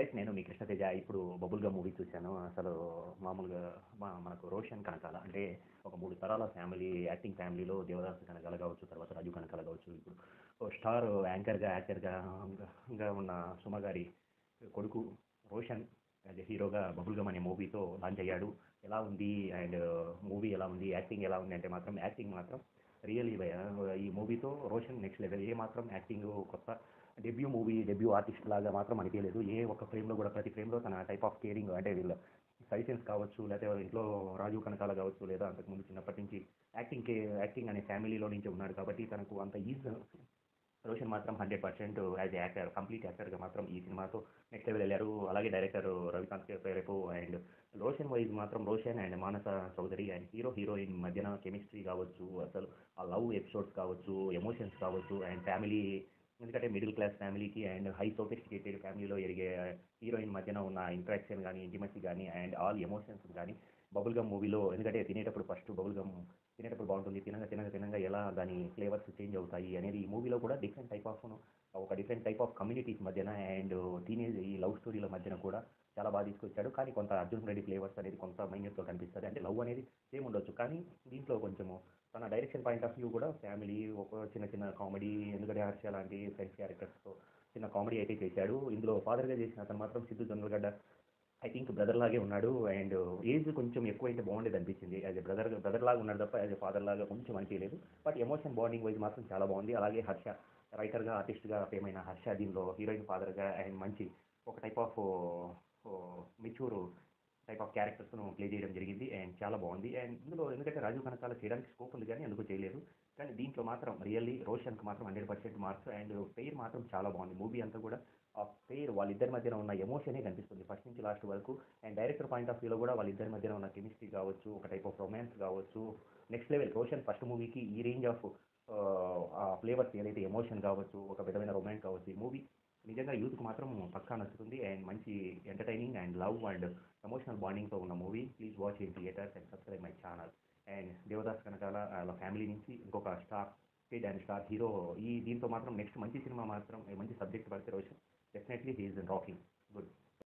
Guys నేను మీ కృష్ణతేజ ఇప్పుడు bubble gum movie చూశాను. అసలు మామూలుగా మనకు రోషన్ కనకాల అంటే ఒక 3 తరాల ఫ్యామిలీ యాక్టింగ్ ఫ్యామిలీలో దేవదాసు కనకాల కావచ్చు, తర్వాత రాజు కనకాల కావచ్చు, ఇప్పుడు ఓ స్టార్ యాంకర్గా యాక్టర్గా గా ఉన్న సుమ గారి కొడుకు రోషన్ యాజ్ ఎ హీరోగా బబుల్ గమ్ అనే మూవీతో లాంచ్ అయ్యాడు. ఎలా ఉంది అండ్ మూవీ ఎలా ఉంది, యాక్టింగ్ ఎలా ఉంది అంటే మాత్రం యాక్టింగ్ మాత్రం రియల్లీ ఈ మూవీతో రోషన్ నెక్స్ట్ లెవెల్. ఏ మాత్రం యాక్టింగ్ కొత్త డెబ్యూ మూవీ డెబ్యూ ఆర్టిస్ట్ లాగా మాత్రం అనిపించలేదు. ఏ ఒక్క ఫ్రేమ్లో కూడా ప్రతి ఫ్రేమ్లో తన టైప్ ఆఫ్ కేరింగ్ అంటే వీళ్ళ సజెషన్స్ కావచ్చు, లేకపోతే ఇంట్లో రాజు కనకాల కావచ్చు, లేదా అంతకుముందు చిన్నప్పటి నుంచి యాక్టింగ్ అనే ఫ్యామిలీలో నుంచి ఉన్నాడు కాబట్టి తనకు అంత ఈజ్ రోషన్ మాత్రం 100% యాజ్ యాక్టర్ కంప్లీట్ యాక్టర్గా మాత్రం ఈ సినిమాతో నెక్స్ట్ లెవెల్ వెళ్ళారు. అలాగే డైరెక్టర్ రవికాంత్ రేపు అండ్ రోషన్ వైజ్ మాత్రం Roshan and Manasa Chowdary and heroine మధ్యన కెమిస్ట్రీ కావచ్చు, అసలు ఆ లవ్ ఎపిసోడ్స్ కావచ్చు, ఎమోషన్స్ కావచ్చు అండ్ ఫ్యామిలీ, ఎందుకంటే మిడిల్ క్లాస్ ఫ్యామిలీకి అండ్ హై సోఫిస్టికేటెడ్ ఫ్యామిలీలో ఎరిగే హీరోయిన్ మధ్యన ఉన్న ఇంట్రాక్షన్ కానీ ఇంటిమసీ కానీ అండ్ ఆల్ ఎమోషన్స్ కానీ బబుల్ గమ్ మూవీలో, ఎందుకంటే తినేటప్పుడు ఫస్ట్ బబుల్ గమ్ తినేటప్పుడు బాగుంటుంది, తినంగా ఎలా దాని ఫ్లేవర్స్ చేంజ్ అవుతాయి అనేది ఈ మూవీలో కూడా డిఫరెంట్ టైప్ ఆఫ్ కమ్యూనిటీస్ మధ్యన అండ్ టీనేజ్ ఈ లవ్ స్టోరీల మధ్యన కూడా చాలా బాగా తీసుకొచ్చాడు. కానీ కొంత అర్జున్ రెడ్డి ఫ్లేవర్స్ అనేది కొంత మైన్యూట్గా కనిపిస్తుంది. అంటే లవ్ అనేది సేమ్ ఉండొచ్చు, కానీ దీంట్లో కొంచెము తన డైరెక్షన్ పాయింట్ ఆఫ్ వ్యూ కూడా ఫ్యామిలీ ఒక చిన్న కామెడీ, ఎందుకంటే హర్ష లాంటి ఫ్రెండ్స్ క్యారెక్టర్స్తో చిన్న కామెడీ అయితే చేశాడు. ఇందులో ఫాదర్గా చేసిన అతను మాత్రం Siddhu Jonnalagadda I think brother లాగే ఉన్నాడు అండ్ ఏజ్ కొంచెం ఎక్కువైతే బాగుండేది అనిపించింది. యాజ్ ఎ బ్రదర్ లాగా ఉన్నాడు తప్ప యాజ్ ఎ ఫాదర్ లాగా కొంచెం అనిపించలేదు. బట్ ఎమోషన్ బాండింగ్ వైజ్ మాత్రం చాలా బాగుంది. అలాగే హర్ష రైటర్గా ఆర్టిస్ట్గా ఫేమ్ అయిన హర్ష దీనిలో హీరోయిన్ ఫాదర్గా అండ్ మంచి ఒక type of mature type of క్యారెక్టర్స్ను ప్లే చేయడం జరిగింది అండ్ చాలా బాగుంది. అండ్ ఇందులో ఎందుకంటే రాజు కనకాల చేయడానికి స్కోప్ ఉంది కానీ ఎందుకు చేయలేదు, కానీ దీంట్లో మాత్రం రియల్లీ రోషన్కి మాత్రం 100% మార్క్స్. అండ్ పెయిర్ మాత్రం చాలా బాగుంది. మూవీ అంతా కూడా ఆ పెయిర్ వాళ్ళిద్దరి మధ్యన ఉన్న ఎమోషనే కనిపిస్తుంది ఫస్ట్ నుంచి లాస్ట్ వరకు. అండ్ డైరెక్టర్ పాయింట్ ఆఫ్ వ్యూలో కూడా వాళ్ళిద్దరి మధ్యన ఉన్న కెమిస్ట్రీ కావచ్చు, ఒక టైప్ ఆఫ్ రొమాన్స్ కావచ్చు, నెక్స్ట్ లెవెల్. రోషన్ ఫస్ట్ మూవీకి ఈ రేంజ్ ఆఫ్ ఆ ఫ్లేవర్స్ ఏదైతే ఎమోషన్ కావచ్చు, ఒక విధమైన రొమాన్స్ కావచ్చు, ఈ మూవీ నిజంగా యూత్కి మాత్రం పక్కా నచ్చుతుంది. అండ్ మంచి entertaining and love and emotional బాండింగ్తో ఉన్న movie. Please watch in theatres and subscribe my channel. And Devadas Kanakala వాళ్ళ ఫ్యామిలీ నుంచి ఇంకొక star kid and star hero దీంతో మాత్రం నెక్స్ట్ మంచి సినిమా మాత్రం మంచి సబ్జెక్ట్ పడితే Roshan definitely he is rocking good.